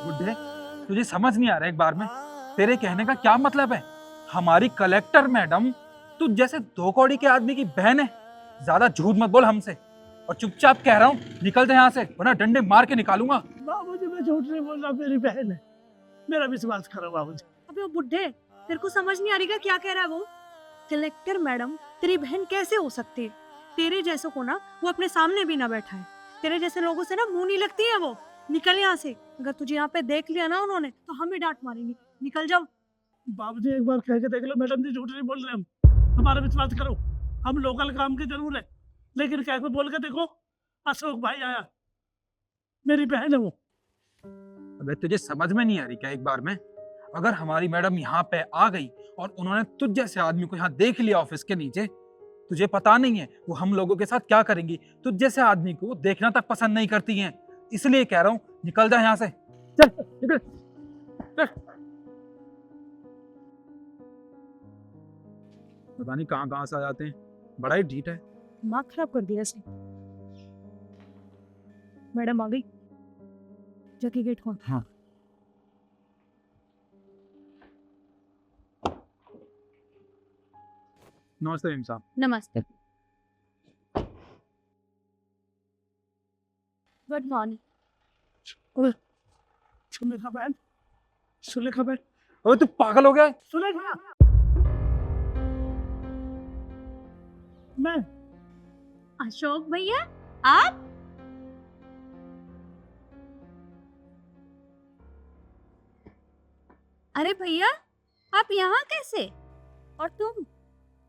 बुड्ढे, तुझे समझ नहीं आ रहा एक बार में तेरे कहने का क्या मतलब है? हमारी कलेक्टर मैडम तू जैसे दो कौड़ी के आदमी की बहन है। ज्यादा झूठ मत बोल हमसे और चुपचाप कह रहा हूँ निकल जा यहाँ से, वरना डंडे मार के निकालूंगा। बाबूजी मैं झूठ नहीं बोल रहा, मेरी बहन है, मेरा विश्वास करो बाबूजी। अबे वो बुड्ढे, तेरे को समझ नहीं आ रही क्या कह रहा है वो? कलेक्टर मैडम तेरी बहन कैसे हो सकती है? तेरे जैसों को ना वो अपने सामने भी ना बैठा है। तेरे जैसे लोगों से ना मुंह नहीं लगती है वो। निकल यहाँ से, अगर तुझे यहाँ पे देख लिया ना उन्होंने तो हमें डांट मारेंगे। निकल जाओ। बाबूजी एक बार कह के देख लो, मैडम जी झूठ नहीं बोल रहे, हम हमारा विश्वास करो। हम लोकल काम के जरूर है, लेकिन कैसे बोल के देखो, अशोक भाई आया, मेरी बहन है वो। अबे तुझे समझ में नहीं आ रही क्या एक बार में? अगर हमारी मैडम यहाँ पे आ गई और उन्होंने तुझ जैसे आदमी को यहाँ देख लिया ऑफिस के नीचे, तुझे पता नहीं है वो हम लोगों के साथ क्या करेंगी। तुझ जैसे आदमी को देखना तक पसंद नहीं करती हैं, इसलिए कह रहा हूँ निकल जा यहाँ से। चल निकल, चल। पता नहीं कहाँ कहाँ से आ जाते हैं, बड़ा ही ढीठ है। दिमाग खराब कर दिया इसने। मैडम आ गई, जाके गेट खोल। हाँ। नमस्ते मैम साहब। नमस्ते। Good morning. सुलेखा बहन, सुलेखा बहन, अबे तू पागल हो गया है? सुलेखा। मैं अशोक भैया आप? अरे भैया आप यहाँ कैसे? और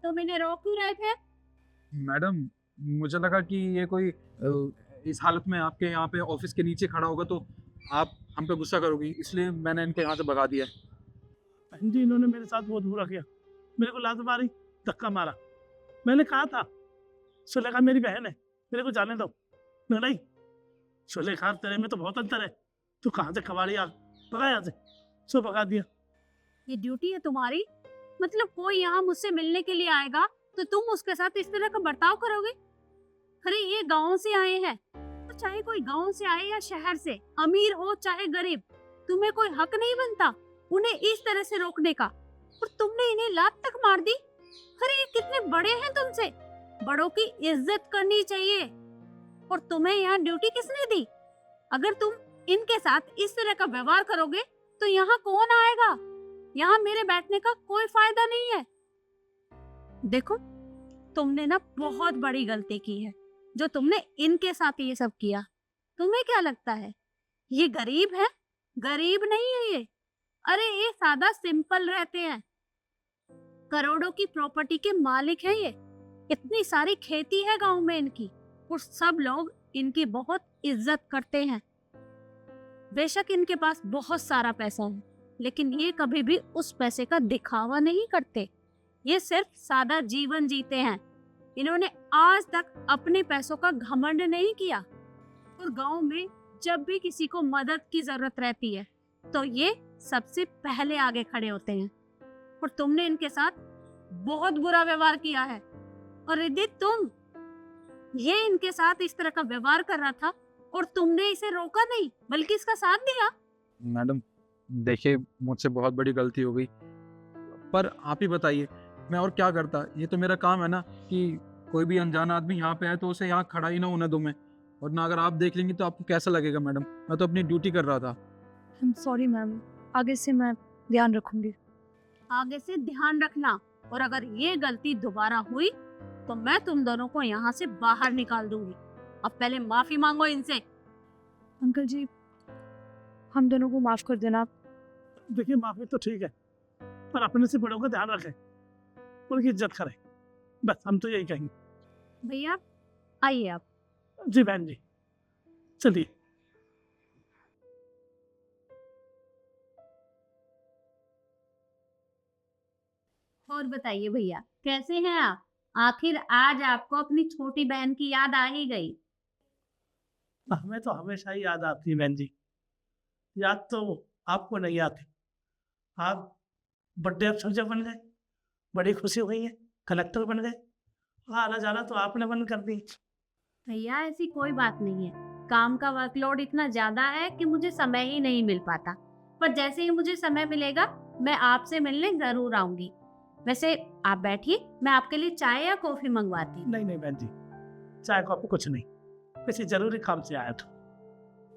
तुम इन्हें रोक क्यों रहे थे? मैडम मुझे लगा कि ये कोई इस हालत में आपके यहाँ पे ऑफिस के नीचे खड़ा होगा तो आप हम पे गुस्सा करोगी, इसलिए मैंने इनको यहाँ से भगा दिया। बहन जी इन्होंने मेरे साथ बहुत बुरा किया, मेरे को लात मारी, धक्का मारा। मैंने कहा था सुलेखा मेरी बहन है, मेरे को जाने दो। नहीं सुलेखा तेरे में तो बहुत अंतर है, तू कहाँ से कबाड़ी आ, भगा यहाँ से। सो भगा दिया। ये ड्यूटी है तुम्हारी? मतलब कोई यहाँ मुझसे मिलने के लिए आएगा तो तुम उसके साथ इस तरह का बर्ताव करोगे? अरे ये गांव से आए हैं, तो चाहे कोई गांव से आए या शहर से, अमीर हो चाहे गरीब, तुम्हें कोई हक नहीं बनता उन्हें इस तरह से रोकने का। और तुमने इन्हें लात तक मार दी। अरे ये कितने बड़े हैं तुमसे, बड़ों की इज्जत करनी चाहिए। और तुम्हें यहाँ ड्यूटी किसने दी? अगर तुम इनके साथ इस तरह का व्यवहार करोगे तो यहाँ कौन आएगा? यहाँ मेरे बैठने का कोई फायदा नहीं है। देखो तुमने ना बहुत बड़ी गलती की है जो तुमने इनके साथ ये सब किया। तुम्हें क्या लगता है ये गरीब है? गरीब नहीं है ये। अरे ये सादा सिंपल रहते हैं, करोड़ों की प्रॉपर्टी के मालिक हैं ये। इतनी सारी खेती है गांव में इनकी और सब लोग इनकी बहुत इज्जत करते हैं। बेशक इनके पास बहुत सारा पैसा है, लेकिन ये कभी भी उस पैसे का दिखावा नहीं करते। ये सिर्फ सादा जीवन जीते हैं। इन्होंने आज तक अपने पैसों का घमंड नहीं किया। और गांव में जब भी किसी को मदद की जरूरत रहती है तो ये सबसे पहले आगे खड़े होते हैं। और तुमने इनके साथ बहुत बुरा व्यवहार किया है। और रिद्धि ये इनके साथ इस तरह का व्यवहार कर रहा था और तुमने इसे रोका नहीं बल्कि इसका साथ दिया। मैडम देखिए मुझसे बहुत बड़ी गलती हो गई, पर आप ही बताइए मैं और क्या करता। ये तो मेरा काम है ना कि कोई भी अनजान आदमी यहाँ पे आए तो उसे यहाँ खड़ा ही ना होने दूं मैं। और ना अगर आप देख लेंगी तो आपको कैसा लगेगा मैडम? मैं तो अपनी ड्यूटी कर रहा था। आई एम सॉरी मैम, आगे से मैं ध्यान रखूंगी। आगे से ध्यान रखना, और अगर ये गलती दोबारा हुई तो मैं तुम दोनों को यहाँ से बाहर निकाल दूंगी। अब पहले माफी मांगो इनसे। अंकल जी हम दोनों को माफ कर देना। देखिए माफी तो ठीक है, पर अपने से बड़ों का ध्यान रखें, उनकी इज्जत करें, बस हम तो यही कहेंगे। भैया आइए आप। जी बहन जी चलिए। और बताइए भैया कैसे हैं आप? आखिर आज आपको अपनी छोटी बहन की याद आ ही गई। हमें तो हमेशा ही याद आती है बहन जी, याद तो आपको नहीं आती। आप बड़े अफसर जब बन गए, बड़ी खुशी हुई है, कलेक्टर बन गए, आना जाना तो आपने बंद कर दी। भैया ऐसी कोई बात नहीं है, काम का वर्कलोड इतना ज्यादा है कि मुझे समय ही नहीं मिल पाता। पर जैसे ही मुझे समय मिलेगा मैं आपसे मिलने जरूर आऊंगी। वैसे आप बैठिए, मैं आपके लिए चाय या कॉफी मंगवाती हूँ। नहीं नहीं बहन जी, चाय कॉफी कुछ नहीं, किसी जरूरी काम से आया था।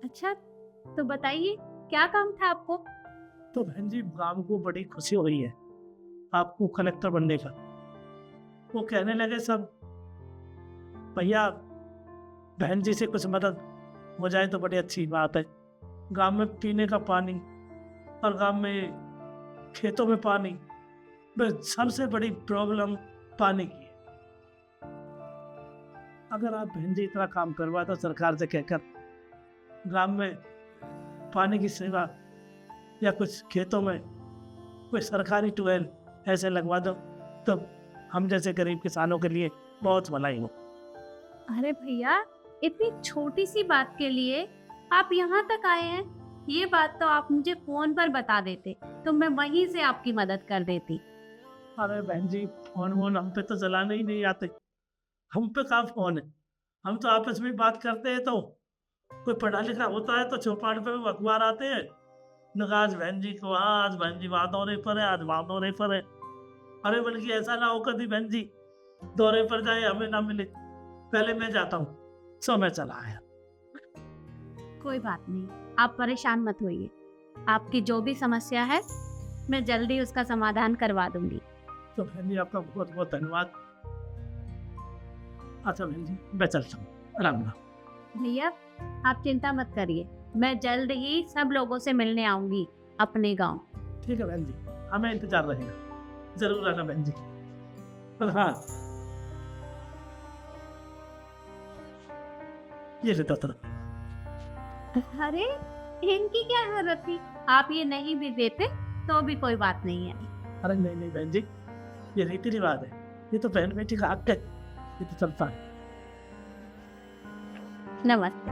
अच्छा, तो बताइए क्या काम था आपको? तो बहन जी गांव को बड़ी खुशी हो रही है आपको कलेक्टर बनने का। वो कहने लगे सब, भैया बहन जी से कुछ मदद हो जाए तो बड़ी अच्छी बात है। गांव में पीने का पानी और गांव में खेतों में पानी, बस सबसे बड़ी प्रॉब्लम पानी की है। अगर आप बहन जी इतना काम करवा दो सरकार से कहकर, गांव में पानी की सेवा या कुछ खेतों में कोई सरकारी ट्यूबवेल ऐसे लगवा दो, तो हम जैसे गरीब किसानों के लिए बहुत भलाई हो। अरे भैया, इतनी छोटी सी बात के लिए आप यहाँ तक आए हैं? ये बात तो आप मुझे फोन पर बता देते तो मैं वहीं से आपकी मदद कर देती। अरे बहन जी फोन वोन हम पे तो चलाने ही नहीं आते, हम पे कहाँ फोन है। हम तो आपस में बात करते हैं, तो कोई पढ़ा लिखा होता है तो चौपाट पे भी अखबार आते हैं, आज बहन जी को, आज बहन जी वहाँ दौरे पर है, आज वहाँ दौरे पर है। अरे बल्कि ऐसा ना हो कभी बहन जी दौरे पर जाए हमें ना मिले, पहले मैं जाता हूँ, सो मैं चला आया। कोई बात नहीं, आप परेशान मत होइए। आपकी जो भी समस्या है मैं जल्दी उसका समाधान करवा दूंगी। तो बहन जी आपका बहुत बहुत धन्यवाद। अच्छा बहन जी मैं चलता हूँ, राम राम। भैया आप चिंता मत करिए, मैं जल्द ही सब लोगों से मिलने आऊंगी अपने गांव। ठीक है बहन जी, हमें इंतजार रहेगा, जरूर आना बहन जी। पर हाँ ये ले दो। अरे इनकी क्या जरूरत थी, आप ये नहीं भी देते तो भी कोई बात नहीं है। अरे नहीं नहीं बहन जी, ये रीति रिवाज है, ये तो बहन बेटी का हक है, ये तो चलता है। नमस्ते।